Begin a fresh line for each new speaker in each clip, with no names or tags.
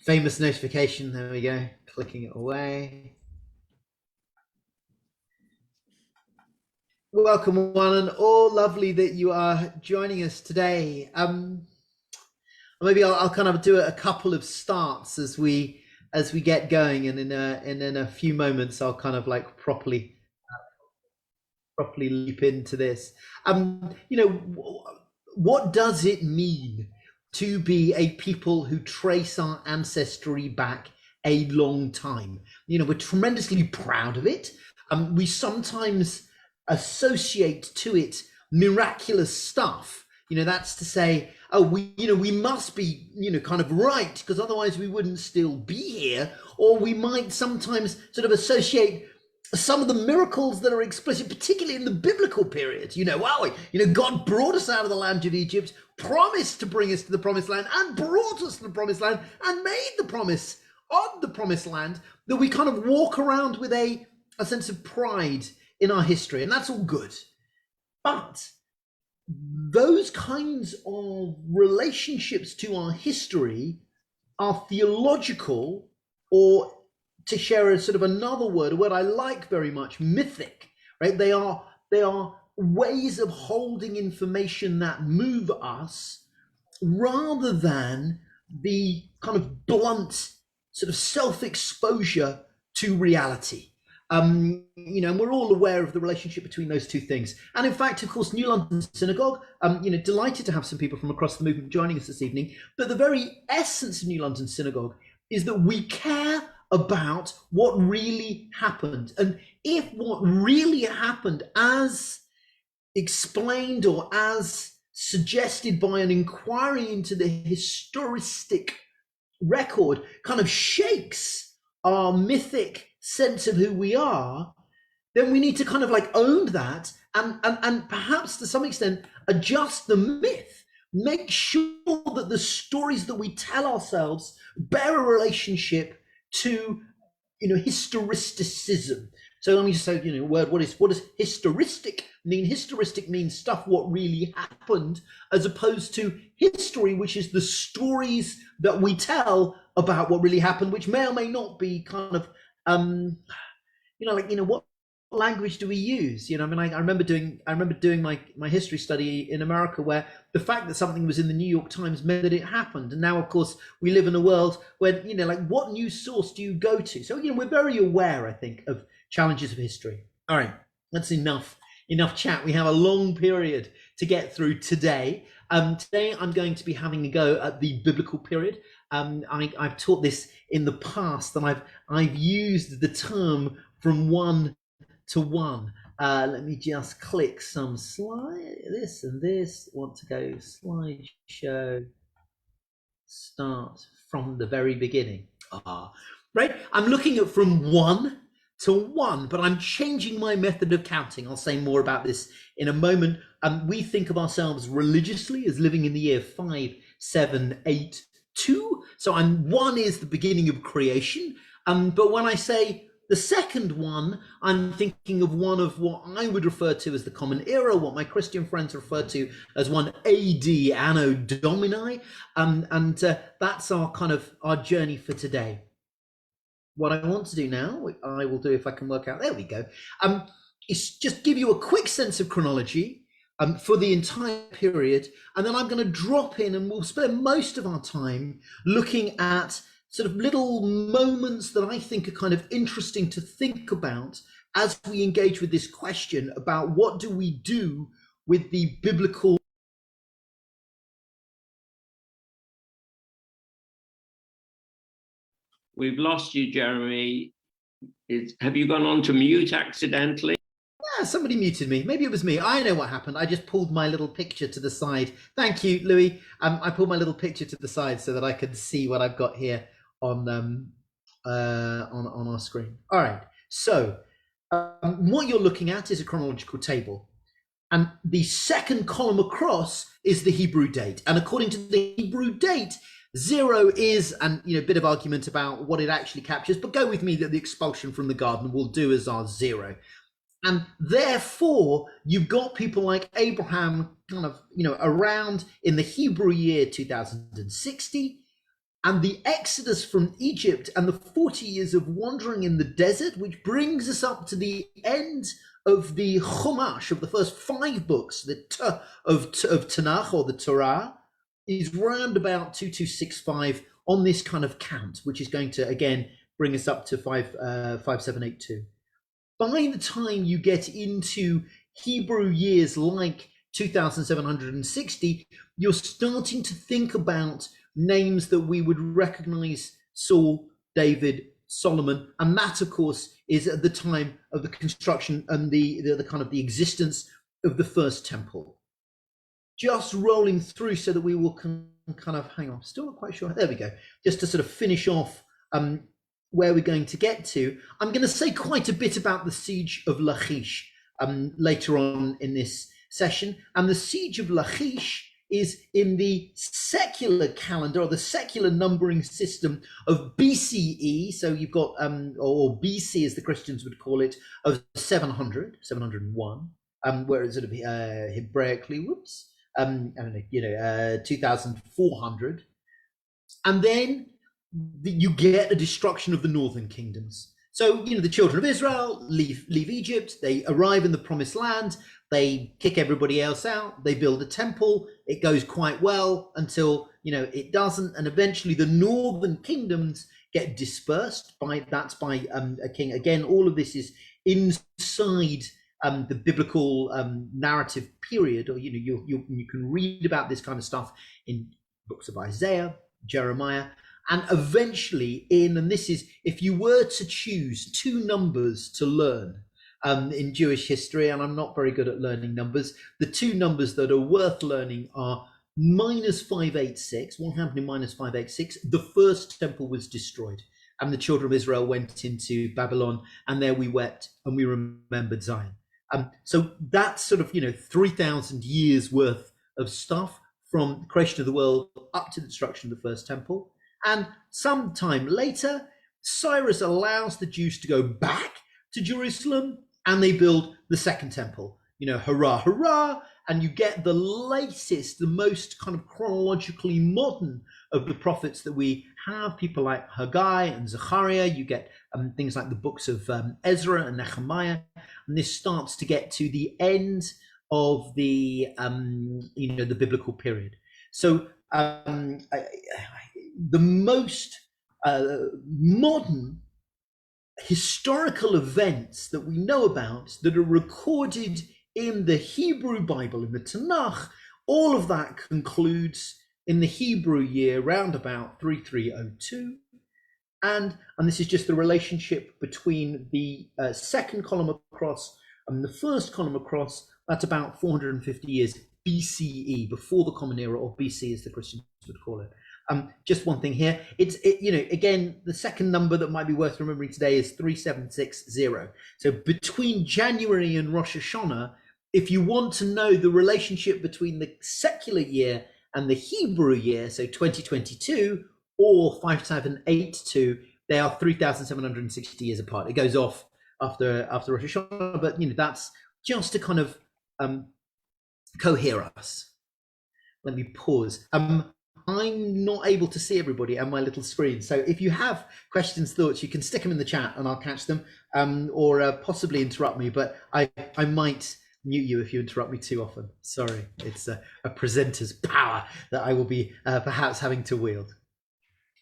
Famous notification. There we go. Clicking it away. Welcome one and all. Lovely that you are joining us today. Maybe I'll kind of do a couple of starts as we get going, and in a few moments I'll kind of like properly leap into this. What does it mean to be a people who trace our ancestry back a long time? We're tremendously proud of it. We sometimes associate to it miraculous stuff. That's to say, we must be, kind of right, because otherwise we wouldn't still be here. Or we might sometimes sort of associate some of the miracles that are explicit, particularly in the biblical period. God brought us out of the land of Egypt, promised to bring us to the promised land, and brought us to the promised land, and made the promise of the promised land, that we kind of walk around with a sense of pride in our history, and that's all good. But those kinds of relationships to our history are theological, or, to share a sort of another word, a word I like very much, mythic, right? They are ways of holding information that move us, rather than the kind of blunt sort of self-exposure to reality. And we're all aware of the relationship between those two things. And in fact, of course, New London Synagogue, delighted to have some people from across the movement joining us this evening. But the very essence of New London Synagogue is that we care about what really happened. And if what really happened, as explained or as suggested by an inquiry into the historistic record, kind of shakes our mythic sense of who we are, then we need to kind of like own that, and perhaps to some extent adjust the myth, make sure that the stories that we tell ourselves bear a relationship to historisticism. So let me just say, word, what does historistic mean? Historistic means stuff what really happened, as opposed to history, which is the stories that we tell about what really happened, which may or may not be kind of what language do we use? I remember doing my history study in America, where the fact that something was in the New York Times meant that it happened. And now, of course, we live in a world where, what news source do you go to? So, we're very aware, I think, of challenges of history. All right, that's enough chat. We have a long period to get through today. Today I'm going to be having a go at the biblical period. I've taught this in the past, and I've used the term from one to one. Let me just click some slide. This and this. Want to go slideshow. Start from the very beginning. Right. I'm looking at from 1 to 1, but I'm changing my method of counting. I'll say more about this in a moment. We think of ourselves religiously as living in the year 5782. So 1 is the beginning of creation. But when I say the second one, I'm thinking of one of what I would refer to as the Common Era, what my Christian friends refer to as 1 AD, Anno Domini. And that's our journey for today. What I want to do now, I will do if I can work out, there we go, is just give you a quick sense of chronology for the entire period, and then I'm going to drop in, and we'll spend most of our time looking at sort of little moments that I think are kind of interesting to think about as we engage with this question about what do we do with the biblical.
We've lost you, Jeremy. Have you gone on to mute accidentally?
Yeah, somebody muted me. Maybe it was me. I know what happened. I just pulled my little picture to the side. Thank you, Louis. I pulled my little picture to the side so that I could see what I've got here on our screen. All right. So what you're looking at is a chronological table, and the second column across is the Hebrew date. And according to the Hebrew date, 0 is, and a bit of argument about what it actually captures, but go with me that the expulsion from the garden will do as our 0. And therefore, you've got people like Abraham kind of, around in the Hebrew year 2060. and the exodus from Egypt and the 40 years of wandering in the desert, which brings us up to the end of the Chumash, of the first 5 books of Tanakh, or the Torah, is round about 2265 on this kind of count, which is going to, again, bring us up to 5782. By the time you get into Hebrew years like 2760, you're starting to think about names that we would recognize: Saul, David, Solomon, and that, of course, is at the time of the construction and the kind of the existence of the first temple. Just rolling through so that we will kind of, hang on, still not quite sure. There we go. Just to sort of finish off where we're going to get to. I'm going to say quite a bit about the siege of Lachish later on in this session. And the siege of Lachish is in the secular calendar, or the secular numbering system of BCE. So you've got, or BC as the Christians would call it, of 701, whereas sort of Hebraically, I don't know, 2400. And then you get a destruction of the northern kingdoms. So, the children of Israel leave Egypt, they arrive in the promised land, they kick everybody else out, they build a temple, it goes quite well until, it doesn't, and eventually the northern kingdoms get dispersed by a king. Again, all of this is inside the biblical narrative period, or, you can read about this kind of stuff in books of Isaiah, Jeremiah. And eventually and this is, if you were to choose 2 numbers to learn in Jewish history, and I'm not very good at learning numbers, the 2 numbers that are worth learning are -586. What happened in -586? The first temple was destroyed, and the children of Israel went into Babylon, and there we wept and we remembered Zion. So that's sort of, 3,000 years worth of stuff from the creation of the world up to the destruction of the first temple. And sometime later, Cyrus allows the Jews to go back to Jerusalem, and they build the second temple. Hurrah, hurrah! And you get the latest, the most kind of chronologically modern of the prophets that we have, people like Haggai and Zechariah. You get things like the books of Ezra and Nehemiah. And this starts to get to the end of the, the biblical period. So the most modern historical events that we know about that are recorded in the Hebrew Bible, in the Tanakh, all of that concludes in the Hebrew year round about 3302. And this is just the relationship between the second column across and the first column across. That's about 450 years BCE, before the Common Era, or BC as the Christians would call it. Just one thing here. Again, the second number that might be worth remembering today is 3760. So between January and Rosh Hashanah, if you want to know the relationship between the secular year and the Hebrew year, so 2022 or 5782, they are 3,760 years apart. It goes off after Rosh Hashanah, but that's just to kind of cohere us. Let me pause. I'm not able to see everybody on my little screen. So if you have questions, thoughts, you can stick them in the chat and I'll catch them, or possibly interrupt me, but I might mute you if you interrupt me too often. Sorry, it's a presenter's power that I will be perhaps having to wield.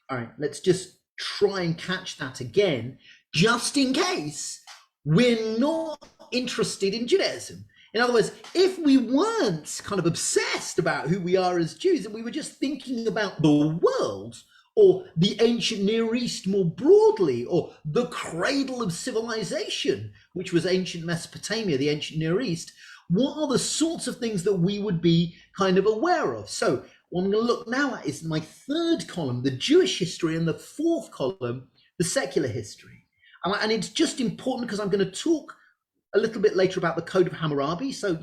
All right, let's just try and catch that again, just in case we're not interested in Judaism. In other words, if we weren't kind of obsessed about who we are as Jews, and we were just thinking about the world, or the ancient Near East more broadly, or the cradle of civilization, which was ancient Mesopotamia, the ancient Near East, what are the sorts of things that we would be kind of aware of? So what I'm going to look now at is my third column, the Jewish history, and the fourth column, the secular history. And it's just important because I'm going to talk a little bit later about the Code of Hammurabi. So,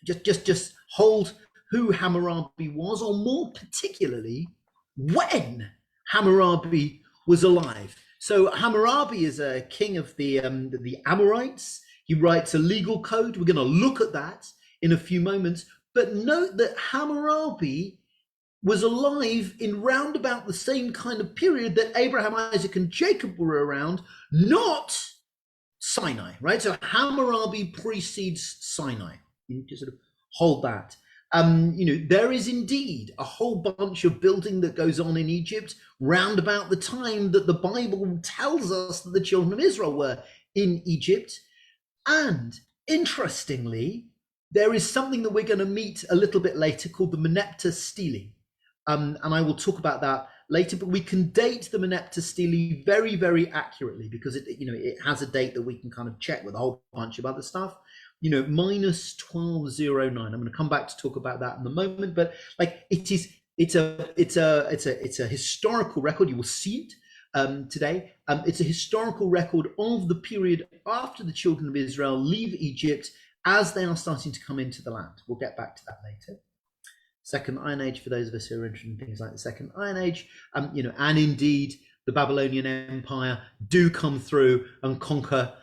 just hold who Hammurabi was, or more particularly, when Hammurabi was alive. So Hammurabi is a king of the Amorites. He writes a legal code. We're going to look at that in a few moments. But note that Hammurabi was alive in round about the same kind of period that Abraham, Isaac, and Jacob were around, not Sinai, right? So Hammurabi precedes Sinai. You need to sort of hold that. There is indeed a whole bunch of building that goes on in Egypt round about the time that the Bible tells us that the children of Israel were in Egypt. And interestingly, there is something that we're going to meet a little bit later called the Moneta Steely. And I will talk about that later, but we can date the Moneta Steely very, very accurately because it has a date that we can kind of check with a whole bunch of other stuff. Minus 1209. I'm going to come back to talk about that in a moment, but like it's a historical record. You will see it today. It's a historical record of the period after the children of Israel leave Egypt as they are starting to come into the land. We'll get back to that later. Second Iron Age, for those of us who are interested in things like the Second Iron Age, and indeed the Babylonian Empire do come through and conquer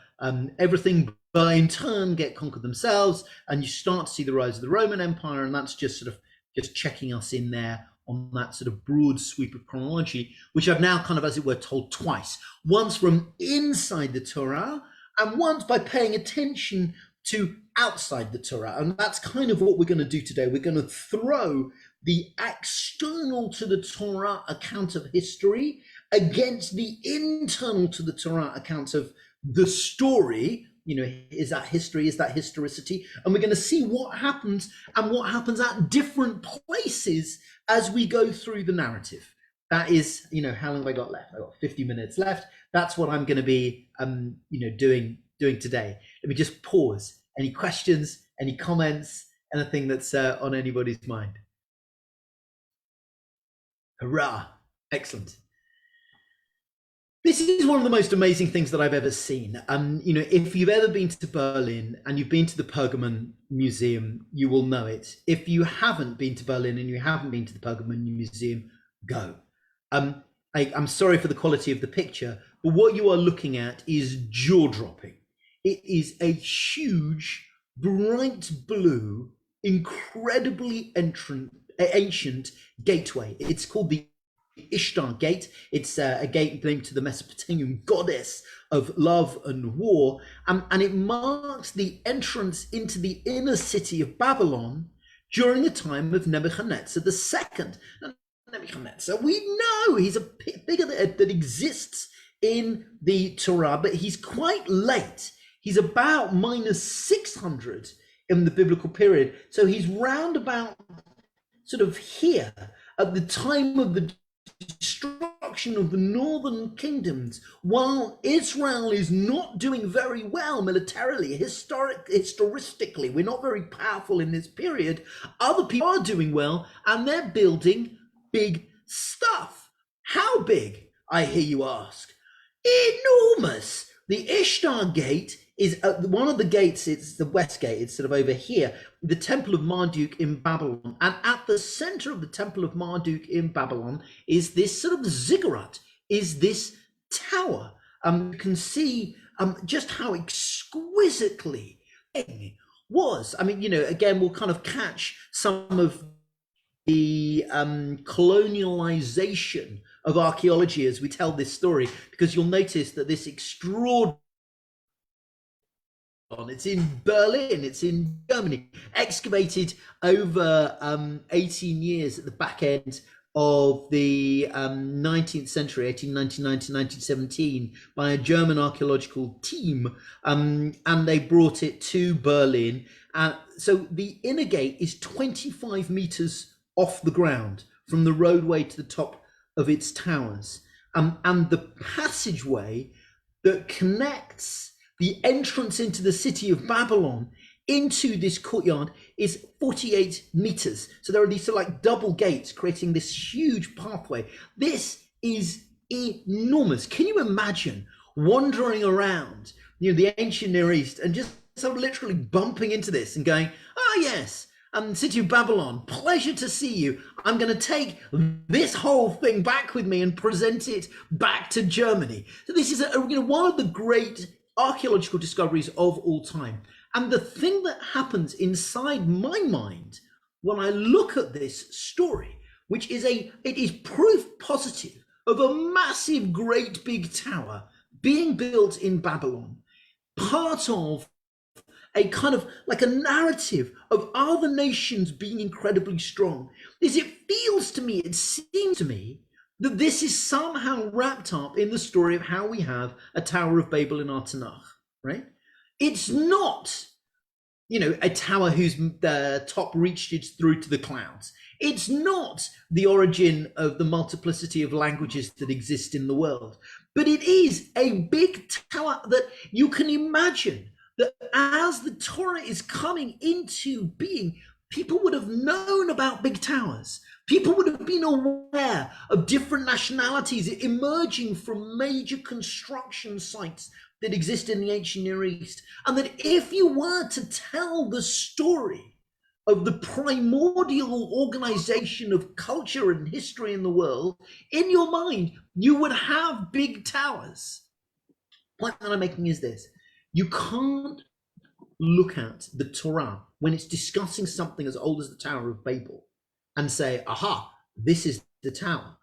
everything, but in turn get conquered themselves, and you start to see the rise of the Roman Empire, and that's just sort of just checking us in there on that sort of broad sweep of chronology, which I've now kind of, as it were, told twice. Once from inside the Torah, and once by paying attention to outside the Torah. And that's kind of what we're going to do today. We're going to throw the external to the Torah account of history against the internal to the Torah account of the story. Is that history? Is that historicity? And we're going to see what happens and what happens at different places as we go through the narrative. That is, how long have I got left? I've got 50 minutes left. That's what I'm going to be, doing today. Let me just pause. Any questions, any comments, anything that's on anybody's mind? Hurrah. Excellent. This is one of the most amazing things that I've ever seen. If you've ever been to Berlin and you've been to the Pergamon Museum, you will know it. If you haven't been to Berlin and you haven't been to the Pergamon Museum, go. I'm sorry for the quality of the picture, but what you are looking at is jaw-dropping. It is a huge, bright blue, incredibly ancient gateway. It's called the Ishtar Gate. It's a gate named to the Mesopotamian goddess of love and war, and it marks the entrance into the inner city of Babylon during the time of Nebuchadnezzar II. Now, Nebuchadnezzar, we know he's a figure that exists in the Torah, but he's quite late. He's about minus 600 in the biblical period. So he's round about sort of here at the time of the destruction of the northern kingdoms. While Israel is not doing very well militarily, historically, we're not very powerful in this period. Other people are doing well and they're building big stuff. How big, I hear you ask? Enormous. The Ishtar Gate is one of the gates. It's the West Gate. It's sort of over here, the Temple of Marduk in Babylon. And at the center of the Temple of Marduk in Babylon is this sort of ziggurat, is this tower. You can see just how exquisitely it was. I mean, again, we'll kind of catch some of the colonialization of archaeology as we tell this story, because you'll notice that this extraordinary, it's in Berlin, it's in Germany, excavated over 18 years at the back end of the 19th century, 1899 to 1917, by a German archaeological team, and they brought it to Berlin. So the inner gate is 25 meters off the ground from the roadway to the top of its towers, and the passageway that connects the entrance into the city of Babylon into this courtyard is 48 meters. So there are these sort of like double gates creating this huge pathway. This is enormous. Can you imagine wandering around, the ancient Near East and just sort of literally bumping into this and going, "Oh yes, city of Babylon, pleasure to see you. I'm going to take this whole thing back with me and present it back to Germany." So this is one of the great archaeological discoveries of all time. And the thing that happens inside my mind when I look at this story, which is it is proof positive of a massive, great big tower being built in Babylon, part of a kind of like a narrative of other nations being incredibly strong, is it feels to me, it seems to me, that this is somehow wrapped up in the story of how we have a Tower of Babel in our Tanakh, right? It's not, a tower whose top reaches through to the clouds. It's not the origin of the multiplicity of languages that exist in the world, but it is a big tower that you can imagine that as the Torah is coming into being, people would have known about big towers. People would have been aware of different nationalities emerging from major construction sites that exist in the ancient Near East. And that if you were to tell the story of the primordial organization of culture and history in the world, in your mind, you would have big towers. The point that I'm making is this: you can't look at the Torah when it's discussing something as old as the Tower of Babel and say, aha, this is the tower.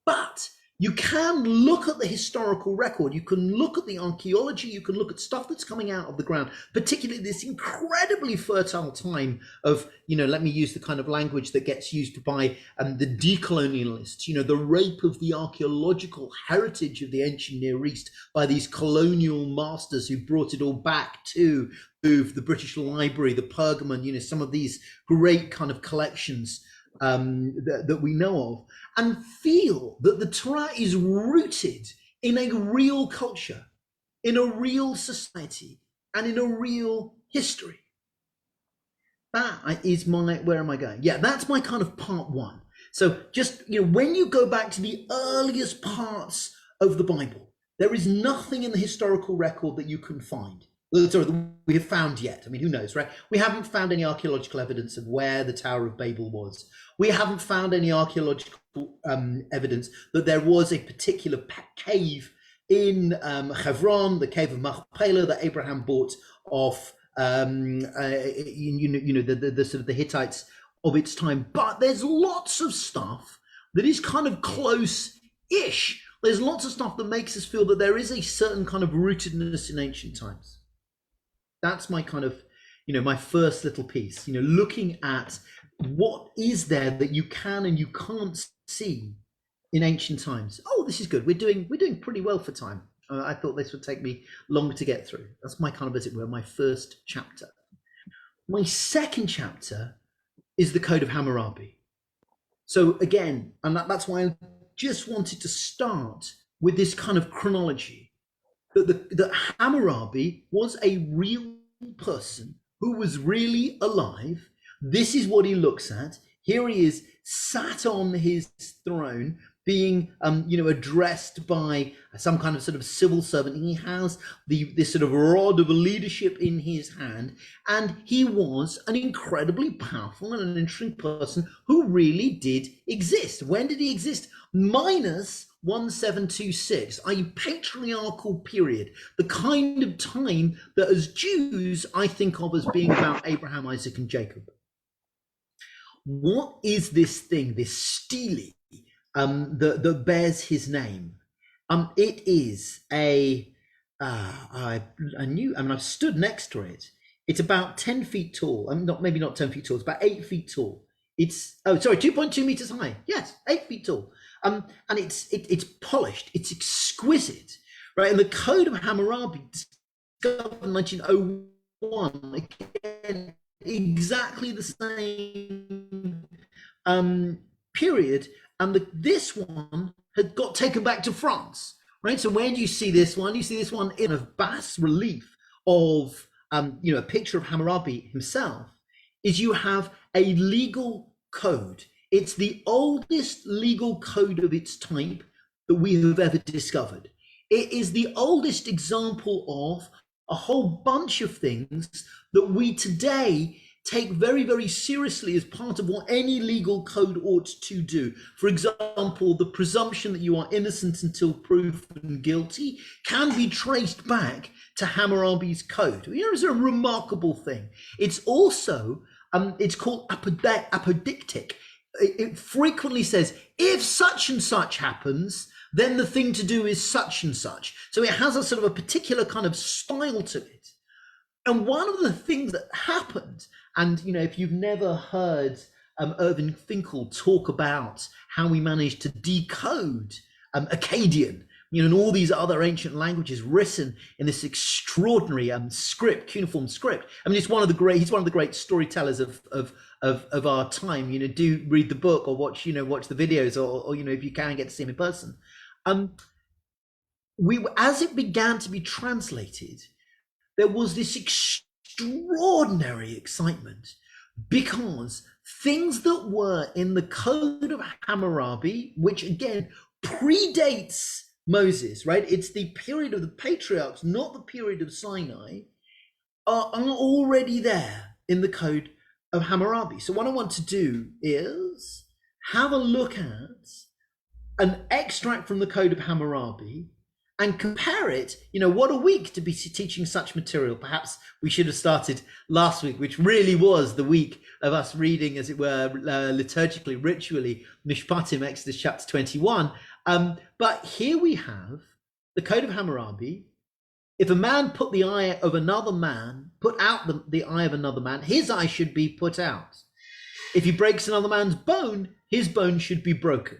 But you can look at the historical record, you can look at the archaeology, you can look at stuff that's coming out of the ground, particularly this incredibly fertile time of, let me use the kind of language that gets used by the decolonialists, the rape of the archaeological heritage of the ancient Near East by these colonial masters who brought it all back to the British Library, the Pergamon, some of these great kind of collections that we know of, and feel that the Torah is rooted in a real culture, in a real society, and in a real history. That is where am I going? Yeah, that's my kind of part one. So just, when you go back to the earliest parts of the Bible, there is nothing in the historical record that you can find. Sorry, that we have found yet. I mean, who knows, right? We haven't found any archaeological evidence of where the Tower of Babel was. We haven't found any archaeological evidence that there was a particular cave in Hebron, the cave of Machpelah, that Abraham bought off, the sort of the Hittites of its time. But there's lots of stuff that is kind of close-ish. There's lots of stuff that makes us feel that there is a certain kind of rootedness in ancient times. That's my kind of, my first little piece, looking at what is there that you can and you can't see in ancient times. Oh, this is good. We're doing pretty well for time. I thought this would take me longer to get through. That's my kind of, as it were, my first chapter. My second chapter is the Code of Hammurabi. So again, and that's why I just wanted to start with this kind of chronology. That Hammurabi was a real person who was really alive. This is what he looks at. Here he is, sat on his throne, being addressed by some kind of sort of civil servant. He has this sort of rod of leadership in his hand, and he was an incredibly powerful and an interesting person who really did exist. When did he exist? Minus 1726, i.e. patriarchal period, the kind of time that as Jews I think of as being about Abraham, Isaac, and Jacob. What is this thing, this Steely, that bears his name? It is I've stood next to it. It's about 10 feet tall. Maybe not 10 feet tall. It's about 8 feet tall. It's 2.2 meters high. Yes, 8 feet tall. And it's polished. It's exquisite, right? And the Code of Hammurabi, discovered in 1901, again, exactly the same period, and this one had got taken back to France, right? So when you see this one, you see this one in a bas relief of a picture of Hammurabi himself. Is you have a legal code. It's the oldest legal code of its type that we have ever discovered. It is the oldest example of a whole bunch of things that we today take very, very seriously as part of what any legal code ought to do. For example, the presumption that you are innocent until proven guilty can be traced back to Hammurabi's code. It's a remarkable thing. It's also, it's called apodictic. it frequently says, if such and such happens, then the thing to do is such and such. So it has a sort of a particular kind of style to it. And one of the things that happened, and if you've never heard Irving Finkel talk about how we managed to decode Akkadian, and all these other ancient languages written in this extraordinary script, cuneiform script. I mean, he's one of the great storytellers of our time. Do read the book or watch the videos, or if you can, get to see him in person. As it began to be translated, there was this extraordinary excitement because things that were in the Code of Hammurabi, which again predates Moses, right? It's the period of the patriarchs, not the period of Sinai, are already there in the Code of Hammurabi. So what I want to do is have a look at an extract from the Code of Hammurabi and compare it. What a week to be teaching such material. Perhaps we should have started last week, which really was the week of us reading, as it were, liturgically, ritually, Mishpatim, Exodus chapter 21. But here we have the Code of Hammurabi. If a man put the eye of another man, put out the eye of another man, his eye should be put out. If he breaks another man's bone, his bone should be broken.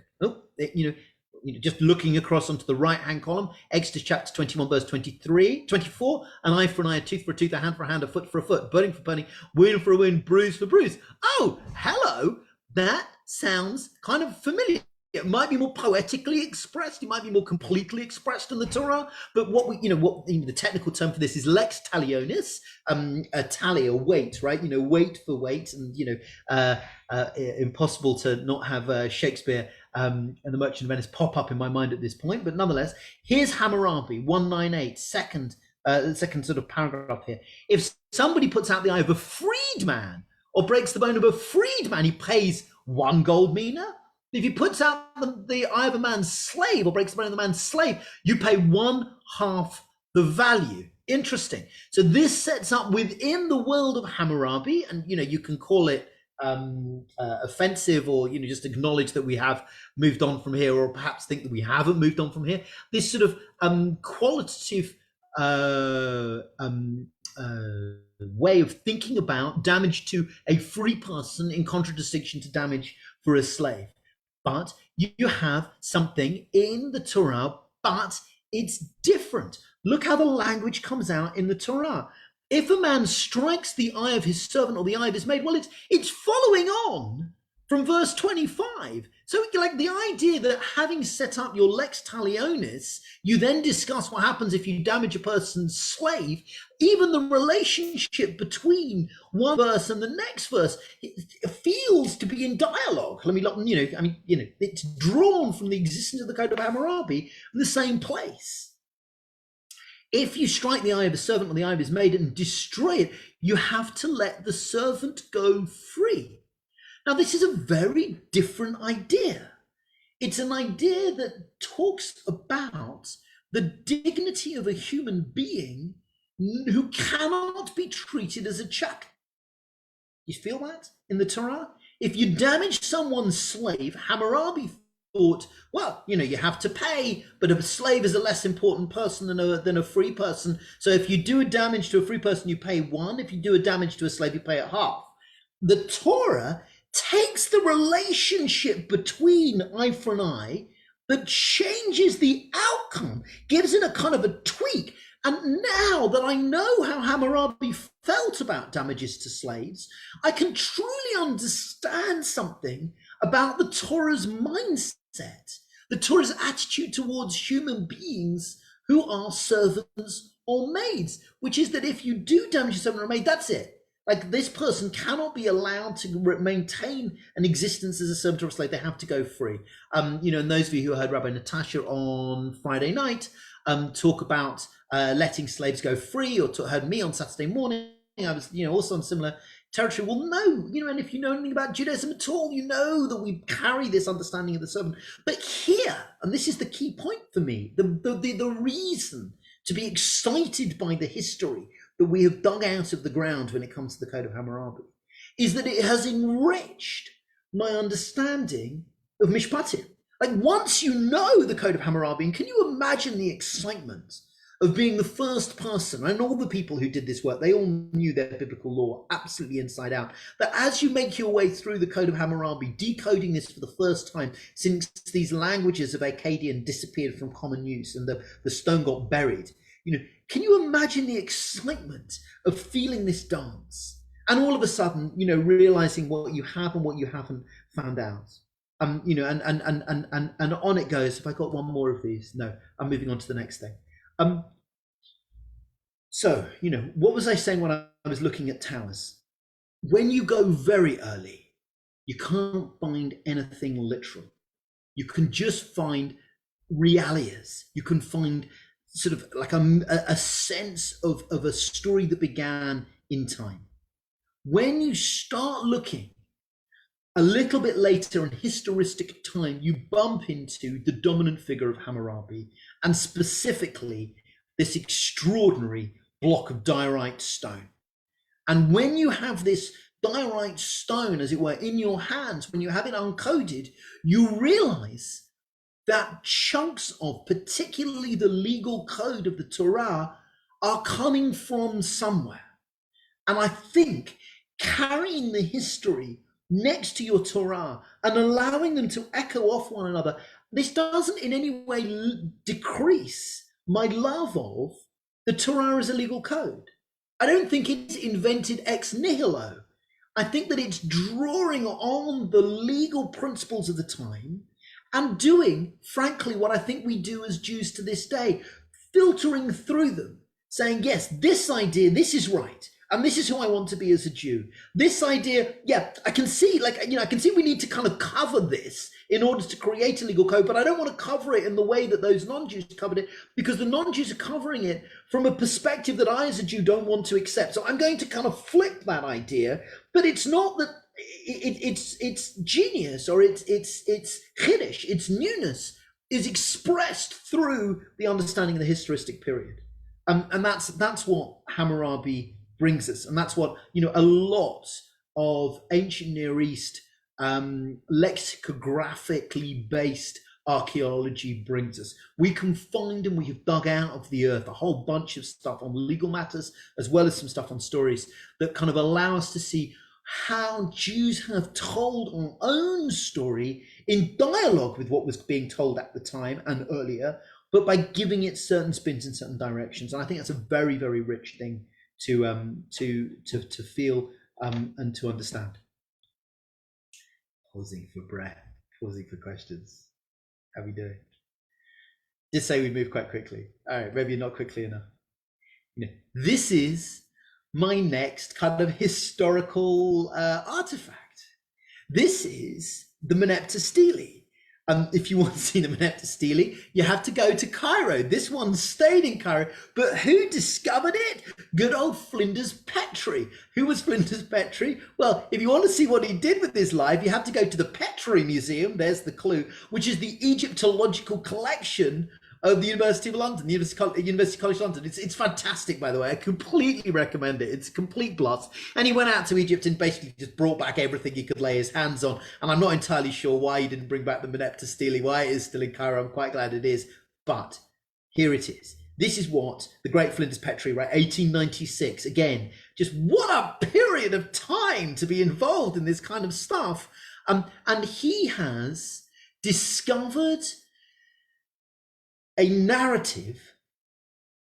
Just looking across onto the right-hand column, Exodus chapter 21, verse 24, an eye for an eye, a tooth for a tooth, a hand for a hand, a foot for a foot, burning for burning, wound for a wound, bruise for bruise. Oh, hello, that sounds kind of familiar. It might be more poetically expressed. It might be more completely expressed in the Torah. But the technical term for this is lex talionis, a tally, a weight, right? Weight for weight, and impossible to not have Shakespeare and The Merchant of Venice pop up in my mind at this point. But nonetheless, here's Hammurabi 198, second sort of paragraph here. If somebody puts out the eye of a freedman or breaks the bone of a freedman, he pays 1 gold mina. If he puts out the eye of a man's slave or breaks the bone of the man's slave, you pay 1/2 the value. Interesting. So this sets up within the world of Hammurabi, and you can call it offensive, or just acknowledge that we have moved on from here, or perhaps think that we haven't moved on from here. This sort of qualitative way of thinking about damage to a free person in contradistinction to damage for a slave. But you have something in the Torah, but it's different. Look how the language comes out in the Torah. If a man strikes the eye of his servant or the eye of his maid, well, it's following on from verse 25. So like the idea that having set up your lex talionis, you then discuss what happens if you damage a person's slave. Even the relationship between one verse and the next verse, it feels to be in dialogue. It's drawn from the existence of the Code of Hammurabi in the same place. If you strike the eye of a servant or the eye of his maid and destroy it, you have to let the servant go free. Now, this is a very different idea. It's an idea that talks about the dignity of a human being who cannot be treated as a chuck. You feel that in the Torah? If you damage someone's slave, Hammurabi thought, well, you have to pay, but a slave is a less important person than a free person. So if you do a damage to a free person, you pay 1. If you do a damage to a slave, you pay it 1/2. The Torah takes the relationship between eye for an eye, but changes the outcome, gives it a kind of a tweak. And now that I know how Hammurabi felt about damages to slaves, I can truly understand something about the Torah's mindset, the Torah's attitude towards human beings who are servants or maids, which is that if you do damage a servant or a maid, that's it. Like, this person cannot be allowed to maintain an existence as a servant or a slave. They have to go free. And those of you who heard Rabbi Natasha on Friday night talk about letting slaves go free, or heard me on Saturday morning, I was also on similar territory. Well, no, and if you know anything about Judaism at all, you know that we carry this understanding of the servant. But here, and this is the key point for me, the reason to be excited by the history that we have dug out of the ground when it comes to the Code of Hammurabi is that it has enriched my understanding of Mishpatim. Like, once you know the Code of Hammurabi, and can you imagine the excitement of being the first person, and all the people who did this work, they all knew their biblical law absolutely inside out, that as you make your way through the Code of Hammurabi, decoding this for the first time since these languages of Akkadian disappeared from common use and the stone got buried, can you imagine the excitement of feeling this dance and all of a sudden, realizing what you have and what you haven't found out? And on it goes. If I got one more of these, no, I'm moving on to the next thing. So, what was I saying when I was looking at towers? When you go very early, you can't find anything literal. You can just find realias. You can find sort of like a sense of a story that began in time. When you start looking a little bit later in historicistic time, you bump into the dominant figure of Hammurabi, and specifically this extraordinary block of diorite stone. And when you have this diorite stone, as it were, in your hands, when you have it uncoded, you realize that chunks of particularly the legal code of the Torah are coming from somewhere. And I think carrying the history next to your Torah and allowing them to echo off one another, this doesn't in any way decrease my love of the Torah as a legal code. I don't think it's invented ex nihilo. I think that it's drawing on the legal principles of the time and doing, frankly, what I think we do as Jews to this day, filtering through them, saying, yes, this idea, this is right. And this is who I want to be as a Jew. This idea, yeah, I can see, I can see we need to kind of cover this in order to create a legal code, but I don't want to cover it in the way that those non-Jews covered it, because the non-Jews are covering it from a perspective that I as a Jew don't want to accept. So I'm going to kind of flip that idea, but it's not that it's genius or it's chiddush, its newness is expressed through the understanding of the historistic period. And that's what Hammurabi brings us, and that's what a lot of ancient Near East lexicographically based archaeology brings us. We can find, and we have dug out of the earth a whole bunch of stuff on legal matters as well as some stuff on stories that kind of allow us to see how Jews have told our own story in dialogue with what was being told at the time and earlier, but by giving it certain spins in certain directions. And I think that's a very, very rich thing to feel and to understand. Pausing for breath, pausing for questions. How we doing? Just say we move quite quickly. All right, maybe not quickly enough. This is my next kind of historical artifact. This is the Moneta Steely. If you want to see the Moneta Steely, you have to go to Cairo. This one stayed in Cairo, but who discovered it? Good old Flinders Petrie. Who was Flinders Petrie? Well, if you want to see what he did with his life, you have to go to the Petrie Museum. There's the clue, which is the Egyptological collection of the University of London, University College London. It's fantastic, by the way. I completely recommend it. It's a complete blast. And he went out to Egypt and basically just brought back everything he could lay his hands on. And I'm not entirely sure why he didn't bring back the Moneta Steely, why it is still in Cairo. I'm quite glad it is. But here it is. This is what the great Flinders Petrie, right? 1896. Again, just what a period of time to be involved in this kind of stuff. And he has discovered a narrative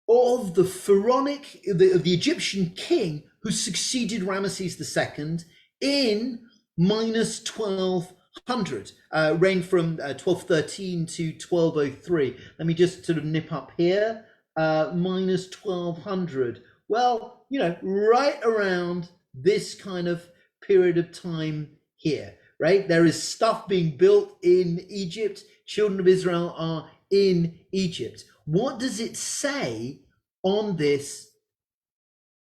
of the pharaonic, of the Egyptian king who succeeded Ramesses II in minus 1200, reigned from 1213 to 1203. Let me just sort of nip up here, minus 1200. Well, right around this kind of period of time here, right? There is stuff being built in Egypt. Children of Israel are in Egypt. What does it say on this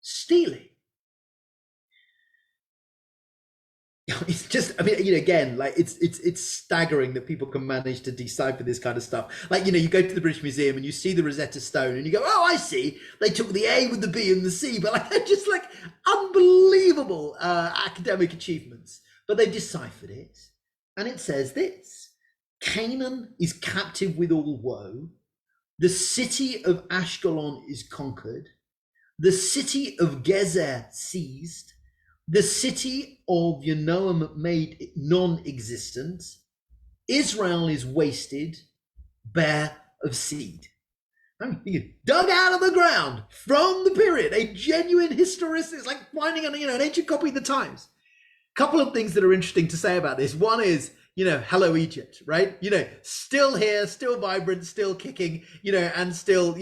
stele? It's just, again, like it's staggering that people can manage to decipher this kind of stuff. Like, you go to the British Museum and you see the Rosetta Stone and you go, oh, I see, they took the A with the B and the C, but just unbelievable academic achievements. but they've deciphered it. And it says this: Canaan is captive with all woe. The city of Ashkelon is conquered. The city of Gezer seized. The city of Yanoam made non-existent. Israel is wasted, bare of seed. I mean, dug out of the ground from the period, a genuine historic. It's like finding an ancient copy of the Times. Couple of things that are interesting to say about this. One is, hello Egypt, right? Still here, still vibrant, still kicking, and still,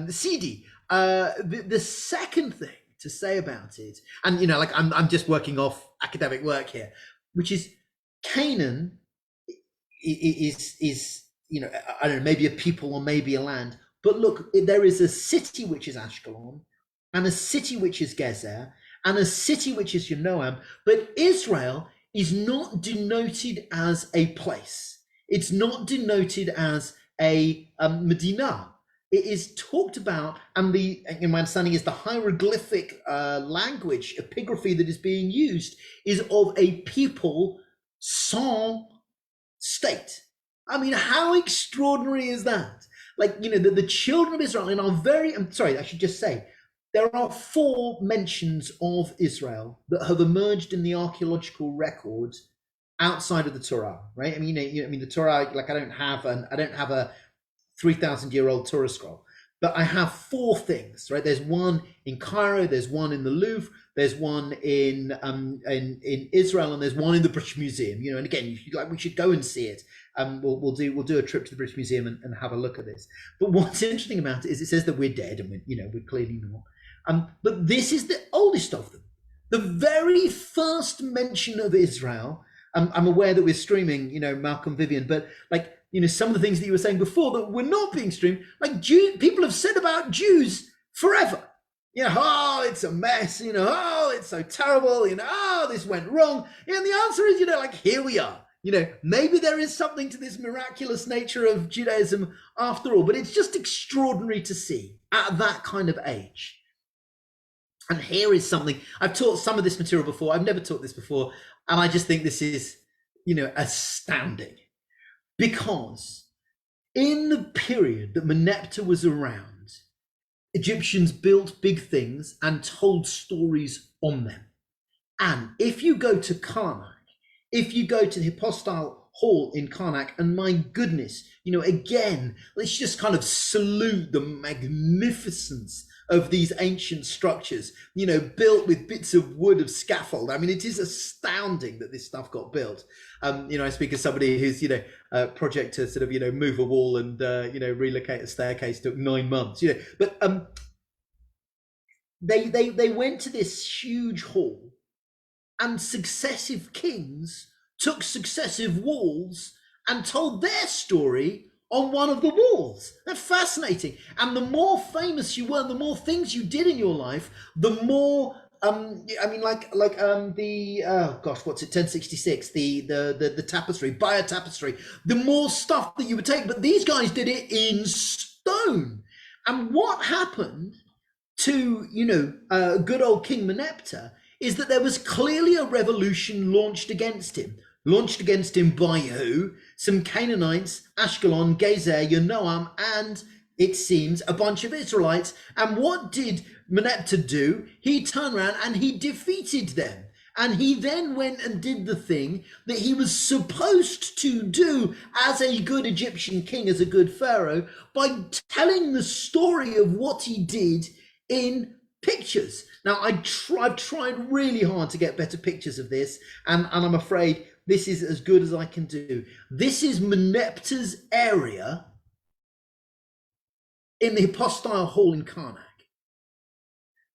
seedy. The second thing to say about it, and I'm just working off academic work here, which is Canaan is I don't know, maybe a people or maybe a land. But look, there is a city which is Ashkelon, and a city which is Gezer, and a city which is Yanoam. But Israel is not denoted as a place. It's not denoted as a Medina. It is talked about, and in my understanding is the hieroglyphic language, epigraphy that is being used is of a people sans state. I mean, how extraordinary is that? The children of Israel in I should just say, there are 4 mentions of Israel that have emerged in the archaeological records outside of the Torah, right? I mean, the Torah, I don't have a 3,000-year-old Torah scroll, but I have 4 things, right? There's one in Cairo, there's one in the Louvre, there's one in Israel, and there's one in the British Museum. And again, we should go and see it. We'll do a trip to the British Museum and have a look at this. But what's interesting about it is it says that we're dead, and we're clearly not. But this is the oldest of them. The very first mention of Israel. I'm aware that we're streaming, Malcolm, Vivian, but some of the things that you were saying before that were not being streamed, people have said about Jews forever. Oh, it's a mess, oh, it's so terrible, oh, this went wrong. And the answer is, here we are. Maybe there is something to this miraculous nature of Judaism after all, but it's just extraordinary to see at that kind of age. And here is something, I've taught some of this material before, I've never taught this before, and I just think this is, astounding. Because in the period that Moneta was around, Egyptians built big things and told stories on them. And if you go to Karnak, if you go to the Hypostyle Hall in Karnak, and my goodness, again, let's just kind of salute the magnificence of these ancient structures, built with bits of wood of scaffold. I mean, it is astounding that this stuff got built. I speak as somebody who's, project to sort of, move a wall and, relocate a staircase took 9 months, but they went to this huge hall, and successive kings took successive walls and told their story on one of the walls. That's fascinating. And the more famous you were, the more things you did in your life, the more what's it, 1066, the tapestry, Bayer tapestry, the more stuff that you would take. But these guys did it in stone. And what happened to good old King Moneta is that there was clearly a revolution launched against him. Launched against him by who? Some Canaanites, Ashkelon, Gezer, Yanoam, and it seems a bunch of Israelites. And what did Moneta do? He turned around and he defeated them. And he then went and did the thing that he was supposed to do as a good Egyptian king, as a good pharaoh, by telling the story of what he did in pictures. Now, I've tried really hard to get better pictures of this, and I'm afraid this is as good as I can do. This is Moneta's area in the Hypostyle Hall in Karnak.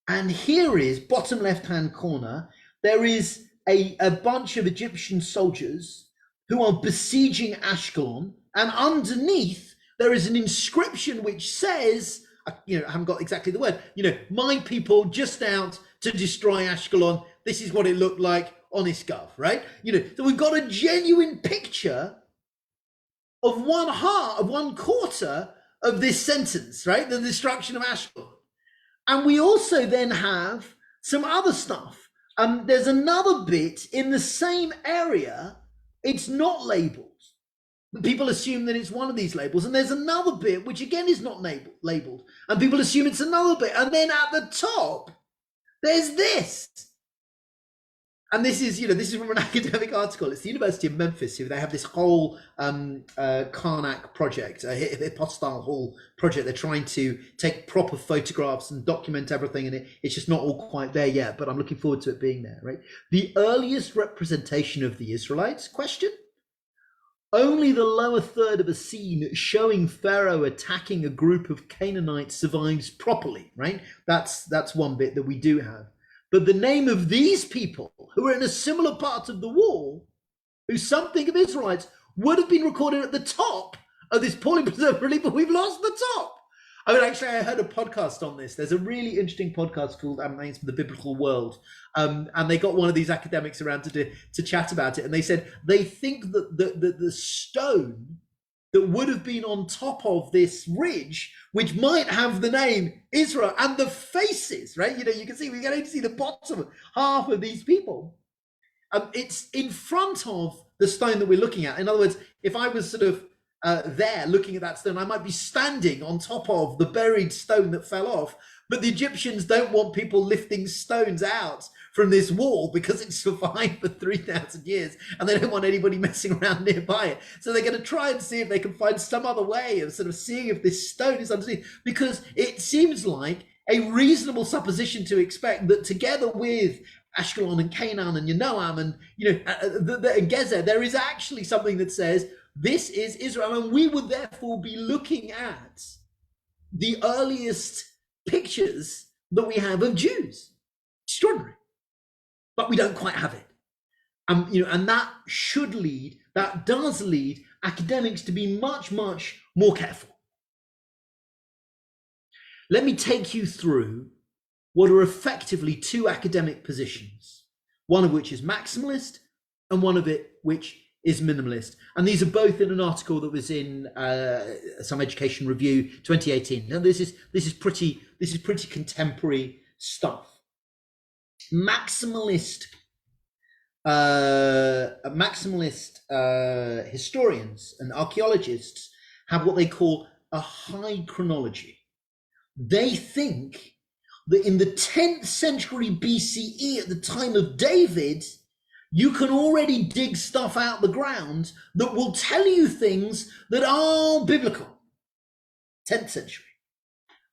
And here is, bottom left-hand corner, there is a bunch of Egyptian soldiers who are besieging Ashkelon, and underneath there is an inscription which says, I haven't got exactly the word, my people just out to destroy Ashkelon. This is what it looked like on Isgov, right? So we've got a genuine picture of one quarter of this sentence, right? The destruction of Ashkelon. And we also then have some other stuff. There's another bit in the same area. It's not labeled. People assume that it's one of these labels. And there's another bit which again is not labeled. And people assume it's another bit. And then at the top, there's this. And this is, this is from an academic article. It's the University of Memphis. They have this whole Karnak project, a hypostyle hall project. They're trying to take proper photographs and document everything, and it's just not all quite there yet. But I'm looking forward to it being there. Right? The earliest representation of the Israelites? Question. Only the lower third of a scene showing Pharaoh attacking a group of Canaanites survives properly. Right? That's one bit that we do have. But the name of these people who are in a similar part of the wall, who some think of Israelites, would have been recorded at the top of this poorly preserved relief, but we've lost the top. I mean, actually, I heard a podcast on this. There's a really interesting podcast called Names from the Biblical World. And they got one of these academics around to chat about it. And they said they think that the stone that would have been on top of this ridge, which might have the name Israel and the faces, right? You can see, we can only see the bottom half of these people. It's in front of the stone that we're looking at. In other words, if I was sort of there looking at that stone, I might be standing on top of the buried stone that fell off. But the Egyptians don't want people lifting stones out from this wall because it's survived for 3,000 years and they don't want anybody messing around nearby it. So they're going to try and see if they can find some other way of sort of seeing if this stone is underneath, because it seems like a reasonable supposition to expect that together with Ashkelon and Canaan and Yanoam and and Gezer, there is actually something that says this is Israel, and we would therefore be looking at the earliest pictures that we have of Jews. Extraordinary. But we don't quite have it. And that does lead academics to be much, much more careful. Let me take you through what are effectively two academic positions, one of which is maximalist and one of it which is minimalist. And these are both in an article that was in Some Education Review 2018. Now this is pretty contemporary stuff. Maximalist historians and archaeologists have what they call a high chronology. They think that in the 10th century BCE, at the time of David, you can already dig stuff out the ground that will tell you things that are biblical. 10th century.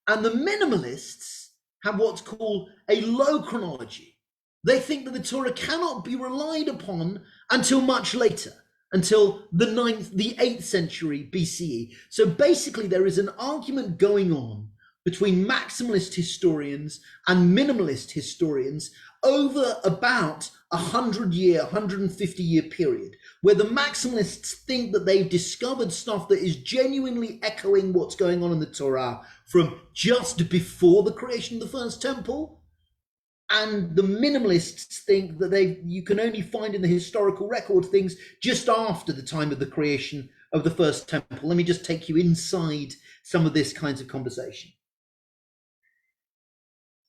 And the minimalists have what's called a low chronology. They think that the Torah cannot be relied upon until much later, until the 8th century BCE. So basically there is an argument going on between maximalist historians and minimalist historians over about 150-year period, where the maximalists think that they've discovered stuff that is genuinely echoing what's going on in the Torah from just before the creation of the first temple, and the minimalists think that you can only find in the historical record things just after the time of the creation of the first temple. Let me just take you inside some of this kinds of conversation.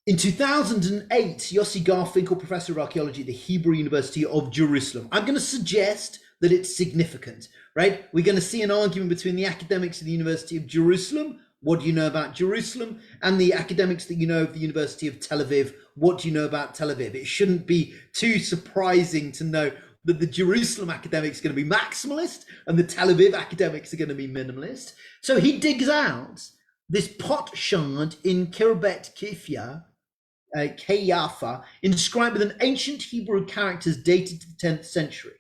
In 2008, Yossi Garfinkel, professor of archaeology at the Hebrew University of Jerusalem. I'm going to suggest that it's significant, right? We're going to see an argument between the academics of the University of Jerusalem, what do you know about Jerusalem, and the academics that you know of the University of Tel Aviv, what do you know about Tel Aviv? It shouldn't be too surprising to know that the Jerusalem academics are going to be maximalist and the Tel Aviv academics are going to be minimalist. So he digs out this pot shard in Kirbet Kifya, Keyafa, inscribed with an ancient Hebrew characters dated to the 10th century.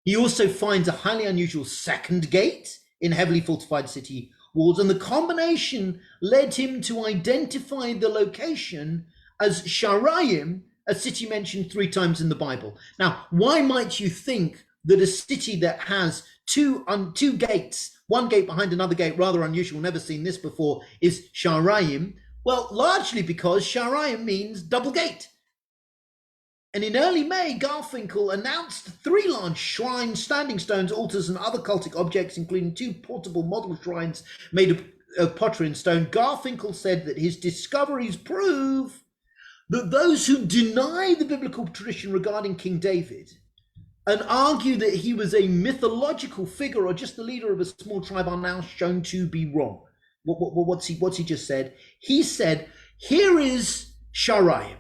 He also finds a highly unusual second gate in heavily fortified city walls, and the combination led him to identify the location as Sharayim, a city mentioned 3 times in the Bible. Now, why might you think that a city that has two gates, one gate behind another gate, rather unusual, never seen this before, is Sharayim? Well, largely because Sharayim means double gate. And in early May, Garfinkel announced 3 large shrines, standing stones, altars, and other cultic objects, including 2 portable model shrines made of pottery and stone. Garfinkel said that his discoveries prove that those who deny the biblical tradition regarding King David and argue that he was a mythological figure or just the leader of a small tribe are now shown to be wrong. What's he just said? He said, here is Sharaim,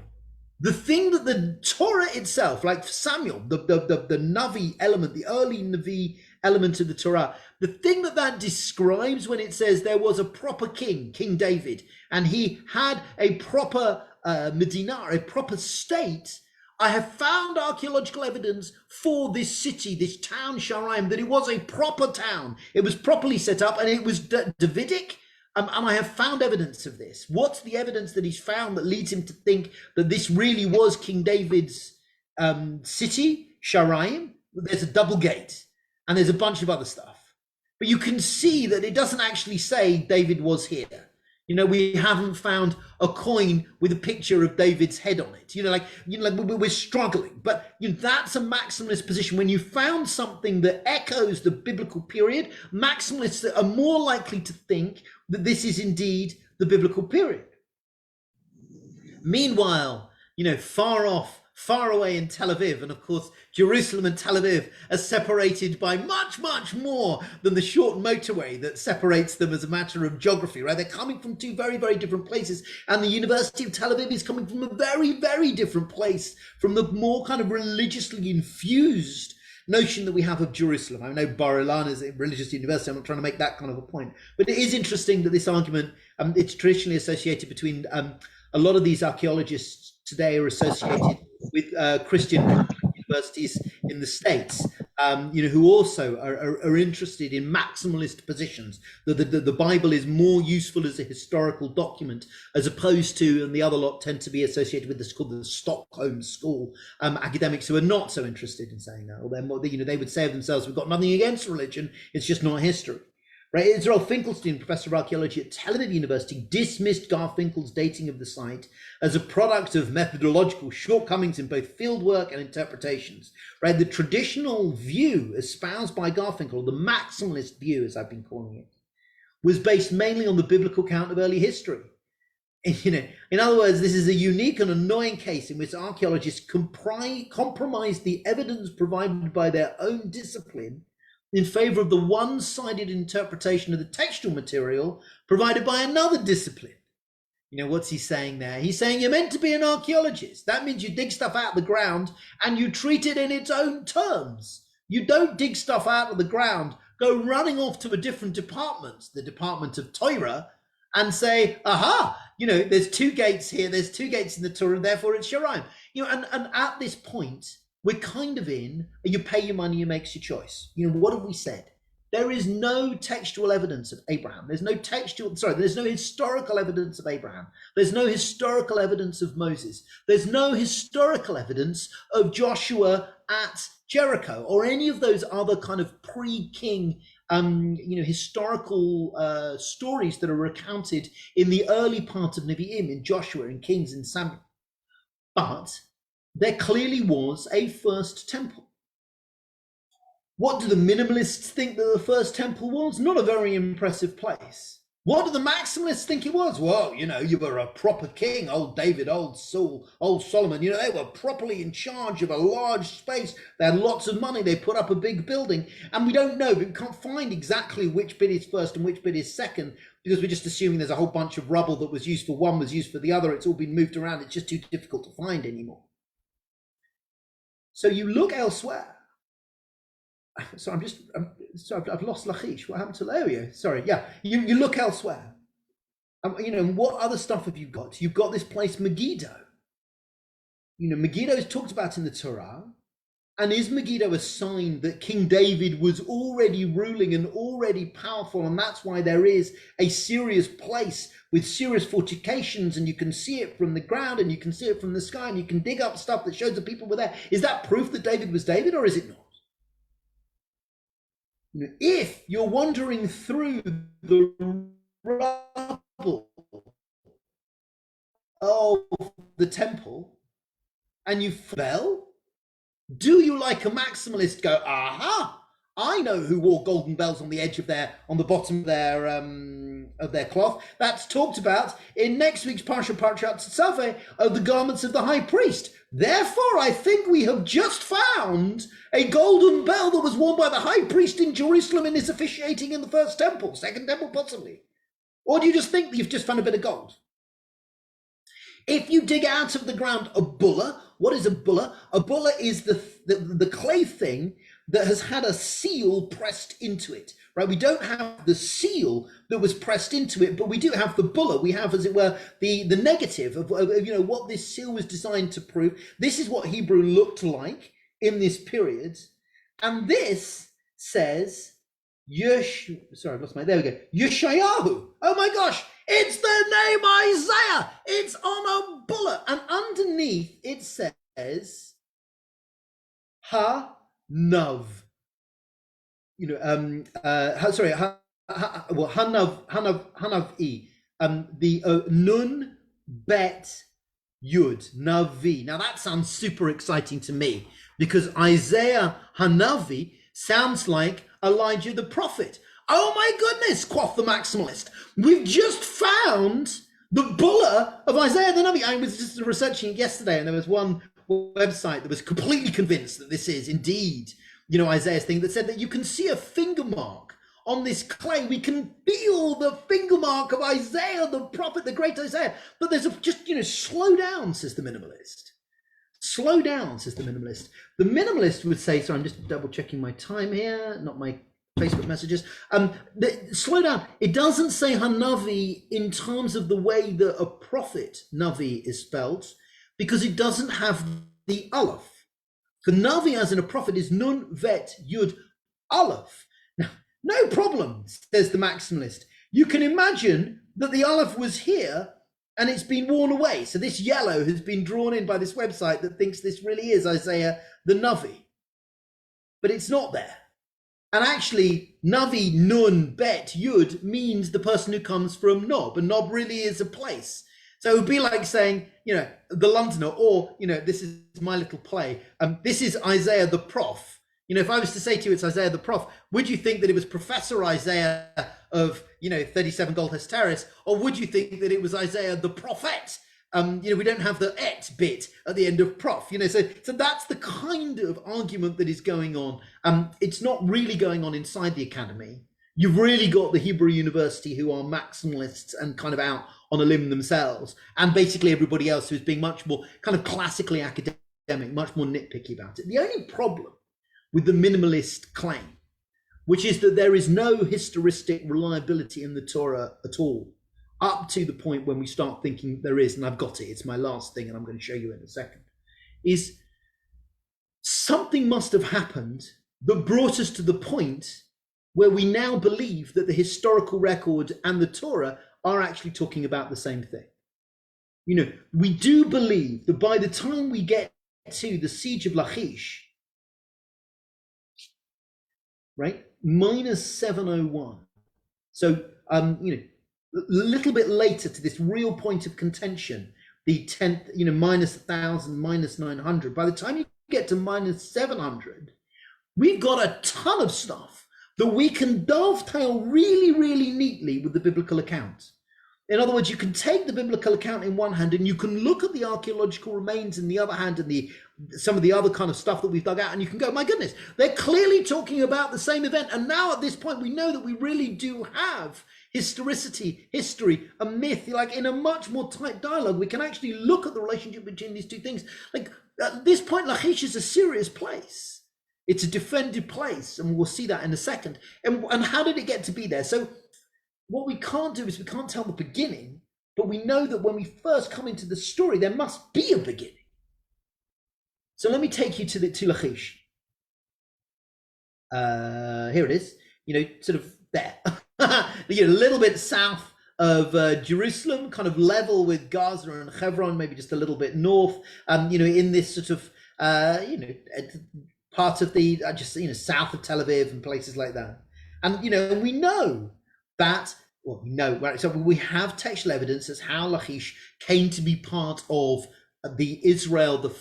the thing that the Torah itself, like Samuel, the Navi element, the early Navi element of the Torah, the thing that describes when it says there was a proper king, King David, and he had a proper Medina, a proper state. I have found archaeological evidence for this city, this town, Sharaim, that it was a proper town. It was properly set up and it was Davidic. And I have found evidence of this. What's the evidence that he's found that leads him to think that this really was King David's city, Sharaim? There's a double gate and there's a bunch of other stuff. But you can see that it doesn't actually say David was here. You know, we haven't found a coin with a picture of David's head on it. We're struggling. But that's a maximalist position. When you found something that echoes the biblical period, maximalists are more likely to think that this is indeed the biblical period. Meanwhile, far away in Tel Aviv, and of course, Jerusalem and Tel Aviv are separated by much, much more than the short motorway that separates them as a matter of geography, right? They're coming from two very, very different places. And the University of Tel Aviv is coming from a very, very different place, from the more kind of religiously infused notion that we have of Jerusalem. I know Bar Ilan is a religious university. I'm not trying to make that kind of a point. But it is interesting that this argument, it's traditionally associated between a lot of these archaeologists today are associated with Christian universities in the States, who also are interested in maximalist positions. The Bible is more useful as a historical document as opposed to, and the other lot tend to be associated with this called the Stockholm School, academics who are not so interested in saying that. Or they're more, they would say of themselves, we've got nothing against religion, it's just not history. Right, Israel Finkelstein, professor of archaeology at Tel Aviv University, dismissed Garfinkel's dating of the site as a product of methodological shortcomings in both fieldwork and interpretations. Right, the traditional view espoused by Garfinkel, the maximalist view, as I've been calling it, was based mainly on the biblical account of early history. In other words, this is a unique and annoying case in which archaeologists compromise the evidence provided by their own discipline in favor of the one-sided interpretation of the textual material provided by another discipline. What's he saying there? He's saying you're meant to be an archaeologist. That means you dig stuff out of the ground and you treat it in its own terms. You don't dig stuff out of the ground, go running off to a different department, the department of Torah, and say, aha, there's two gates here, there's two gates in the Torah, therefore it's Sharaim. And at this point, we're kind of in, you pay your money, you make your choice. What have we said? There is no textual evidence of Abraham. There's no historical evidence of Abraham. There's no historical evidence of Moses. There's no historical evidence of Joshua at Jericho or any of those other kind of pre-king, historical stories that are recounted in the early part of Nevi'im, in Joshua, in Kings, in Samuel. But there clearly was a first temple. What do the minimalists think that the first temple was? Not a very impressive place. What do the maximalists think it was? Well, you were a proper king, old David, old Saul, old Solomon. They were properly in charge of a large space. They had lots of money. They put up a big building. And we don't know, we can't find exactly which bit is first and which bit is second, because we're just assuming there's a whole bunch of rubble that was used for one, was used for the other. It's all been moved around. It's just too difficult to find anymore. So you look elsewhere. So I've lost Lachish. What happened to Leo? Sorry, yeah. You look elsewhere. What other stuff have you got? You've got this place Megiddo. Megiddo is talked about in the Torah. And is Megiddo a sign that King David was already ruling and already powerful, and that's why there is a serious place with serious fortifications, and you can see it from the ground and you can see it from the sky and you can dig up stuff that shows that people were there? Is that proof that David was David, or is it not? If you're wandering through the rubble of the temple and you fell, do you, like a maximalist, go, aha, I know who wore golden bells on the edge of on the bottom of their of their cloth. That's talked about in next week's Parsha Tzatzaveh of the garments of the high priest. Therefore, I think we have just found a golden bell that was worn by the high priest in Jerusalem in his officiating in the first temple, second temple possibly. Or do you just think that you've just found a bit of gold? If you dig out of the ground a bulla, what is a bulla? A bulla is the clay thing that has had a seal pressed into it, right? We don't have the seal that was pressed into it, but we do have the bulla. We have, as it were, the negative of what this seal was designed to prove. This is what Hebrew looked like in this period. And this says, there we go, Yeshayahu. Oh my gosh, it's the name Isaiah. It's on a bulla. And underneath it says, Hanav. Hanav-i. The Nun Bet Yud, Navi. Now that sounds super exciting to me because Isaiah Hanavi sounds like Elijah the prophet. Oh my goodness, quoth the maximalist. We've just found the bulla of Isaiah the Navi. I was just researching it yesterday and there was one website that was completely convinced that this is indeed, Isaiah's thing, that said that you can see a finger mark on this clay. We can feel the finger mark of Isaiah the prophet, the great Isaiah. But there's slow down, says the minimalist. Slow down, says the minimalist. The minimalist would say, so I'm just double checking my time here, not my Facebook messages. Slow down. It doesn't say Hanavi in terms of the way that a prophet, Navi, is spelled, because it doesn't have the Aleph. The Navi as in a prophet is Nun, Vet, Yud, Aleph. Now, no problem, says the maximalist. You can imagine that the Aleph was here and it's been worn away. So this yellow has been drawn in by this website that thinks this really is Isaiah the Navi. But it's not there. And actually, Navi, Nun, Bet, Yud means the person who comes from Nob. And Nob really is a place. So it would be like saying, the Londoner, or, this is my little play. This is Isaiah the Prof. If I was to say to you it's Isaiah the Prof, would you think that it was Professor Isaiah of, 37 Goldhurst Terrace? Or would you think that it was Isaiah the Prophet? We don't have the et bit at the end of prof, so that's the kind of argument that is going on. It's not really going on inside the academy. You've really got the Hebrew University who are maximalists and kind of out on a limb themselves, and basically everybody else who's being much more kind of classically academic, much more nitpicky about it. The only problem with the minimalist claim, which is that there is no historistic reliability in the Torah at all, up to the point when we start thinking there is, and I've got it, it's my last thing and I'm going to show you in a second, is something must have happened that brought us to the point where we now believe that the historical record and the Torah are actually talking about the same thing. We do believe that by the time we get to the siege of Lachish, right, minus 701, so a little bit later to this real point of contention, the 10th, minus 1,000, minus 900. By the time you get to minus 700, we've got a ton of stuff that we can dovetail really, really neatly with the biblical account. In other words, you can take the biblical account in one hand and you can look at the archaeological remains in the other hand and some of the other kind of stuff that we've dug out, and you can go, my goodness, they're clearly talking about the same event. And now at this point, we know that we really do have historicity, history, a myth, like in a much more tight dialogue. We can actually look at the relationship between these two things. Like at this point, Lachish is a serious place. It's a defended place, and we'll see that in a second. And how did it get to be there? So what we can't do is we can't tell the beginning, but we know that when we first come into the story, there must be a beginning. So let me take you to Lachish. Here it is, sort of there, a little bit south of Jerusalem, kind of level with Gaza and Hebron, maybe just a little bit north, in this sort of, part of the, south of Tel Aviv and places like that. And, we know that, so we have textual evidence as how Lachish came to be part of the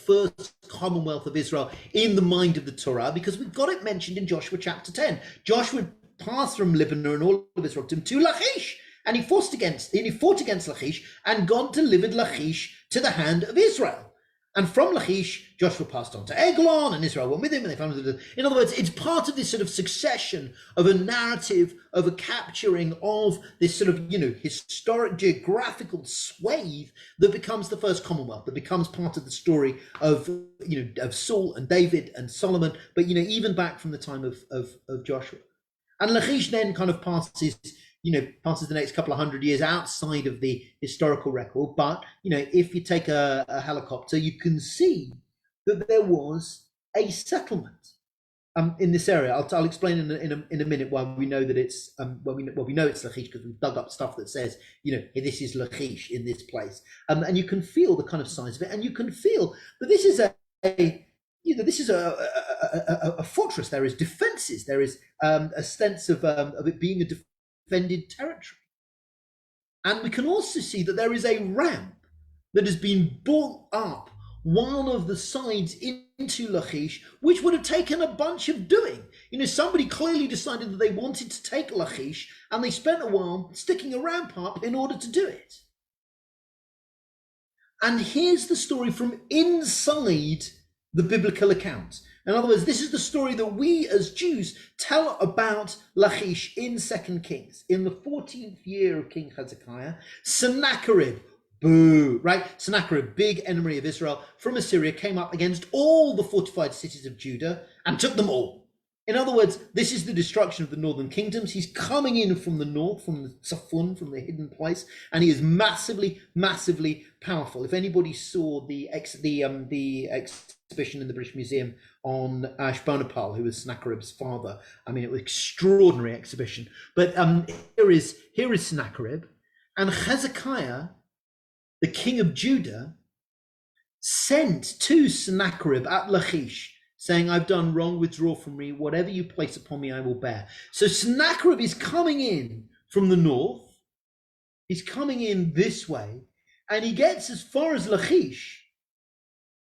first Commonwealth of Israel in the mind of the Torah, because we've got it mentioned in Joshua chapter 10. Joshua passed from Lebanon and all of Israel to Lachish, and he fought against Lachish, and God delivered Lachish to the hand of Israel. And from Lachish, Joshua passed on to Eglon, and Israel went with him, and they found. In other words, it's part of this sort of succession of a narrative, of a capturing of this sort of, historic geographical swathe that becomes the first Commonwealth, that becomes part of the story of, of Saul and David and Solomon, but, even back from the time of Joshua. And Lachish then kind of passes the next couple of hundred years outside of the historical record. But, if you take a helicopter, you can see that there was a settlement in this area. I'll explain in a minute why we know that it's we know it's Lachish, because we've dug up stuff that says, this is Lachish in this place. And you can feel the kind of size of it, and you can feel that this is a fortress. There is defenses. There is a sense of it being a defended territory. And we can also see that there is a ramp that has been built up one of the sides into Lachish, which would have taken a bunch of doing. Somebody clearly decided that they wanted to take Lachish, and they spent a while sticking a ramp up in order to do it. And here's the story from inside the biblical account. In other words, this is the story that we as Jews tell about Lachish in 2 Kings. In the 14th year of King Hezekiah, Sennacherib, right? Sennacherib, big enemy of Israel from Assyria, came up against all the fortified cities of Judah and took them all. In other words, this is the destruction of the northern kingdoms. He's coming in from the north, from the Safun, from the hidden place, and he is massively, massively powerful. If anybody saw the exhibition in the British Museum on Ashbonapal, who was Sennacherib's father, it was an extraordinary exhibition. But here is Sennacherib, and Hezekiah, the king of Judah, sent to Sennacherib at Lachish, saying, I've done wrong, withdraw from me, whatever you place upon me, I will bear. So Sennacherib is coming in from the north. He's coming in this way, and he gets as far as Lachish.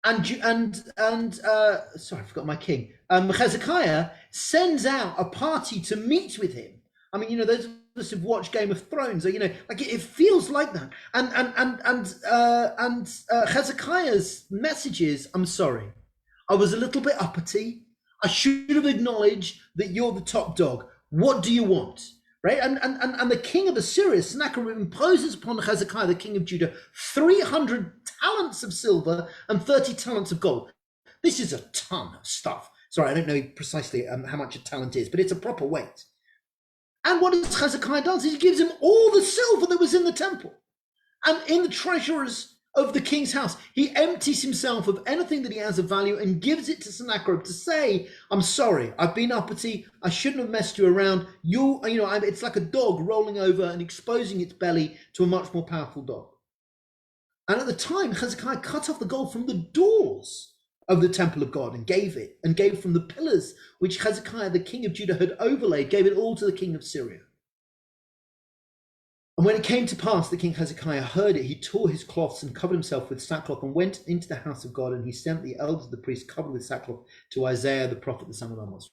And sorry, I forgot my king. Hezekiah sends out a party to meet with him. Those of us who've watched Game of Thrones, it feels like that. And Hezekiah's message is, I'm sorry, I was a little bit uppity. I should have acknowledged that you're the top dog. What do you want? Right? And the king of Assyria, Sennacherib, imposes upon Hezekiah, the king of Judah, 300 talents of silver and 30 talents of gold. This is a ton of stuff. Sorry, I don't know precisely how much a talent is, but it's a proper weight. And what does Hezekiah do? He gives him all the silver that was in the temple and in the treasurers of the king's house. He empties himself of anything that he has of value and gives it to Sennacherib to say, I'm sorry, I've been uppity, I shouldn't have messed you around. It's like a dog rolling over and exposing its belly to a much more powerful dog. And at the time, Hezekiah cut off the gold from the doors of the temple of God and gave from the pillars which Hezekiah, the king of Judah, had overlaid, gave it all to the king of Syria. And when it came to pass, the king Hezekiah heard it, he tore his cloths and covered himself with sackcloth and went into the house of God, and he sent the elders of the priests covered with sackcloth to Isaiah the prophet, the son of Amos.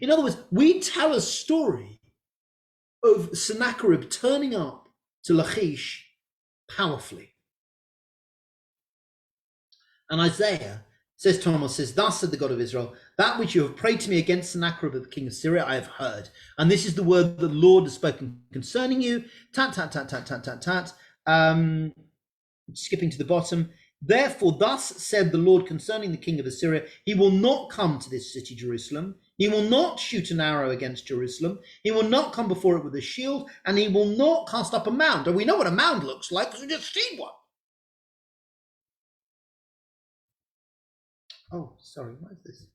In other words, we tell a story of Sennacherib turning up to Lachish powerfully. And Isaiah says to Amos, thus said the God of Israel, that which you have prayed to me against Sennacherib the king of Syria, I have heard. And this is the word that the Lord has spoken concerning you. Skipping to the bottom. Therefore, thus said the Lord concerning the king of Assyria, he will not come to this city, Jerusalem. He will not shoot an arrow against Jerusalem. He will not come before it with a shield, and he will not cast up a mound. And we know what a mound looks like because we just seen one. Oh, sorry, what is this?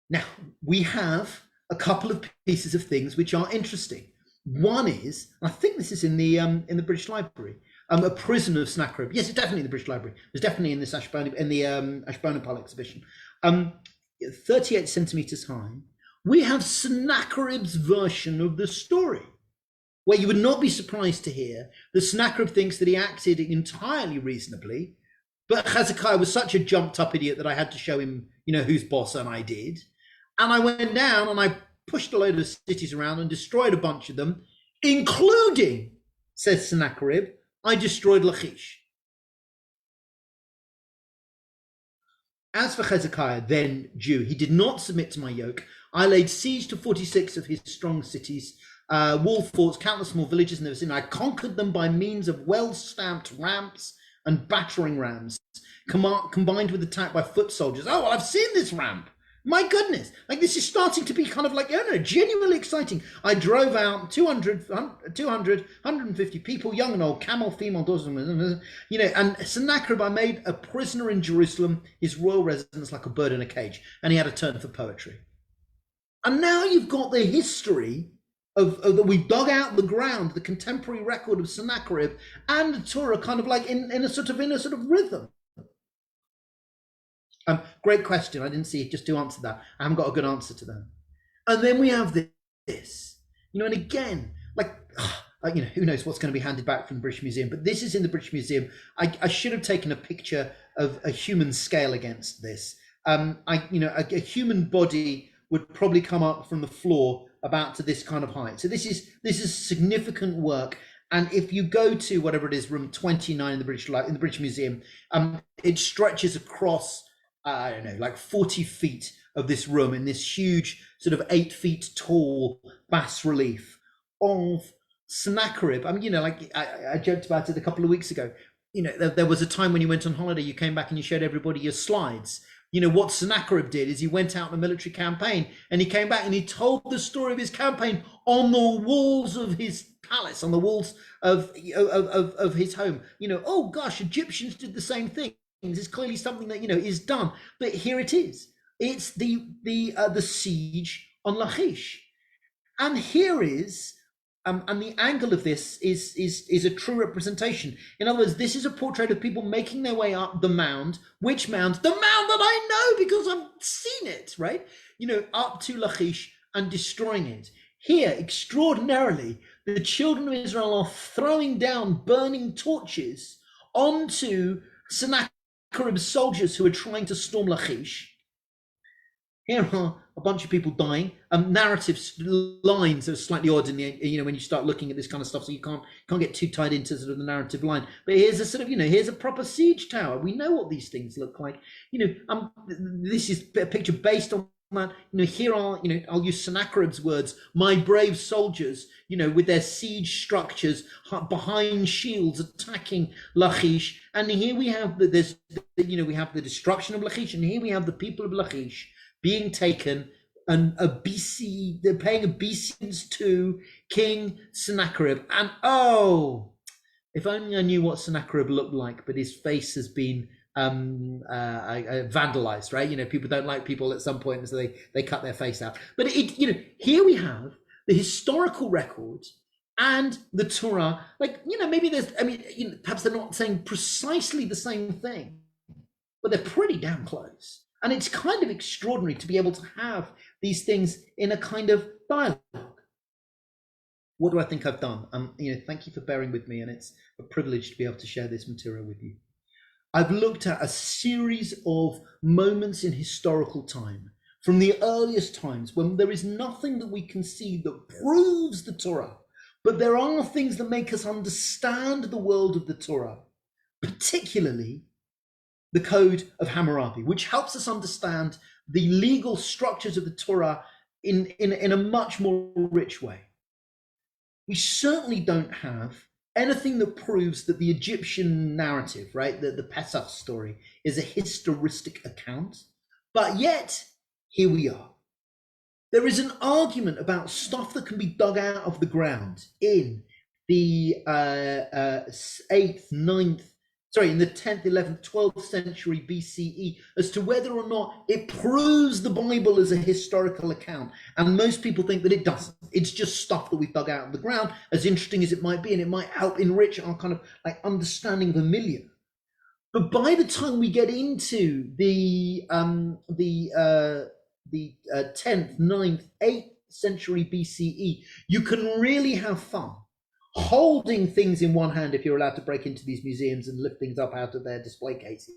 Now, we have a couple of pieces of things which are interesting. One is, I think this is in the British Library, a prison of Sennacherib. Yes, it's definitely in the British Library. It was definitely in this Ashbonapal exhibition. 38 centimeters high. We have Sennacherib's version of the story, where you would not be surprised to hear that Sennacherib thinks that he acted entirely reasonably, but Hezekiah was such a jumped up idiot that I had to show him, who's boss, and I did. And I went down and I pushed a load of cities around and destroyed a bunch of them, including, says Sennacherib, I destroyed Lachish. As for Hezekiah, then Jew, he did not submit to my yoke. I laid siege to 46 of his strong cities, wall forts, countless small villages, and I conquered them by means of well-stamped ramps and battering rams, combined with attack by foot soldiers. Oh, well, I've seen this ramp. My goodness, like this is starting to be kind of like, I don't know, genuinely exciting. I drove out 150 people, young and old, camel, female, and Sennacherib I made a prisoner in Jerusalem, his royal residence like a bird in a cage, and he had a turn for poetry. And now you've got the history of that we dug out the ground, the contemporary record of Sennacherib and the Torah kind of like in a sort of rhythm. Great question. I didn't see just to answer that. I haven't got a good answer to that. And then we have this, and again, who knows what's going to be handed back from the British Museum, but this is in the British Museum. I should have taken a picture of a human scale against this. A human body would probably come up from the floor about to this kind of height. So this is significant work. And if you go to whatever it is, room 29 in the British Museum, it stretches across, I don't know, like 40 feet of this room in this huge sort of 8 feet tall bas relief of Sennacherib. I mean, I joked about it a couple of weeks ago. There was a time when you went on holiday, you came back and you showed everybody your slides. What Sennacherib did is he went out on a military campaign and he came back and he told the story of his campaign on the walls of his palace, on the walls of his home. Oh gosh, Egyptians did the same thing. It's clearly something that is done, but here it is. It's the siege on Lachish, and here is and the angle of this is a true representation. In other words, this is a portrait of people making their way up the mound. Which mound? The mound that I know because I've seen it, right? Up to Lachish and destroying it. Here, extraordinarily, the children of Israel are throwing down burning torches onto Sennacherib's soldiers who are trying to storm Lachish. Here are a bunch of people dying. Narrative lines are slightly odd in the when you start looking at this kind of stuff, so you can't get too tied into sort of the narrative line. But here's a sort of here's a proper siege tower. We know what these things look like. This is a picture based on that. Here are I'll use Sennacherib's words. My brave soldiers, with their siege structures behind shields attacking Lachish. And here we have we have the destruction of Lachish, and here we have the people of Lachish being taken, and they're paying obeisance to King Sennacherib. And if only I knew what Sennacherib looked like, but his face has been vandalized, right? People don't like people at some point, so they cut their face out. But here we have the historical record and the Torah. Maybe there's, perhaps they're not saying precisely the same thing, but they're pretty damn close. And it's kind of extraordinary to be able to have these things in a kind of dialogue. What do I think I've done? Thank you for bearing with me, and it's a privilege to be able to share this material with you. I've looked at a series of moments in historical time, from the earliest times when there is nothing that we can see that proves the Torah, but there are things that make us understand the world of the Torah, particularly the Code of Hammurabi, which helps us understand the legal structures of the Torah in a much more rich way. We certainly don't have anything that proves that the Egyptian narrative, right, the Pesach story, is a historistic account, but yet here we are. There is an argument about stuff that can be dug out of the ground in the 8th, 9th, in the 10th, 11th, 12th century BCE as to whether or not it proves the Bible as a historical account. And most people think that it doesn't. It's just stuff that we dug out of the ground, as interesting as it might be, and it might help enrich our kind of understanding of the million. But by the time we get into the 10th, 9th, 8th century BCE, you can really have fun holding things in one hand, if you're allowed to break into these museums and lift things up out of their display cases,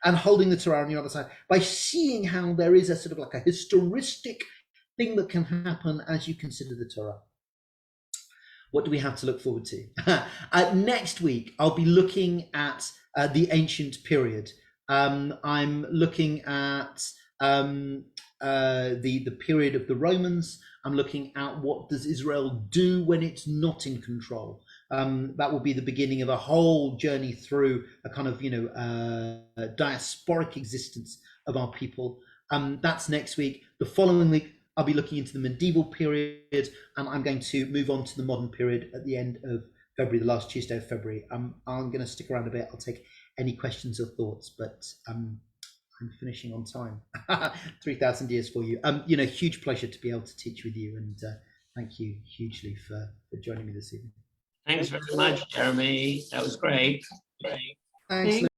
and holding the Torah on the other side, by seeing how there is a sort of like a historistic thing that can happen as you consider the Torah. What do we have to look forward to? Next week, I'll be looking at the ancient period. I'm looking at the period of the Romans. I'm looking at what does Israel do when it's not in control. That will be the beginning of a whole journey through a kind of, diasporic existence of our people. That's next week. The following week, I'll be looking into the medieval period, and I'm going to move on to the modern period at the end of February, the last Tuesday of February. I'm going to stick around a bit. I'll take any questions or thoughts, but I'm finishing on time. 3,000 years for you. Huge pleasure to be able to teach with you, and thank you hugely for joining me this evening.
Thanks very much, Jeremy. That was great.
Thanks.